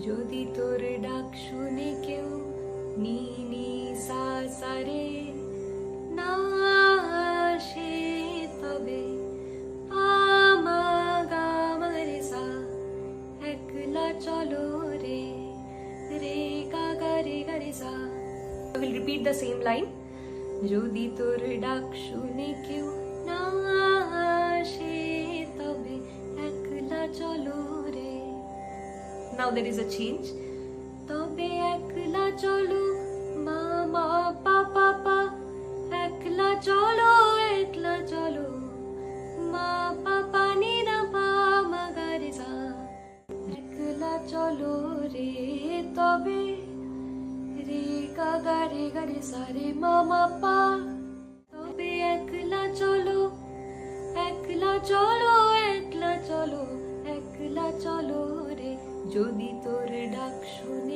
যদি তোর ডাক শুনে কেউ নি নি সা সা রে না আসে, তবে আমা গা মা রে সা একলা চলো রে, রে গা গা রে গা রে সা। I will repeat the same line. যদি তোর ডাক শুনে কেউ না আসে, তবে একলা চলো রে। Now there is a change. তবে একলা চলো মা মা পা পা পা, একলা চলো মা পা পা নি না পা মা গা রে সা। একলা চলো রে, তবে রে গা গা রে সা রে মা মা পা। তবে একলা চলো একলা চলো রে, যদি তোর ডাক শুনে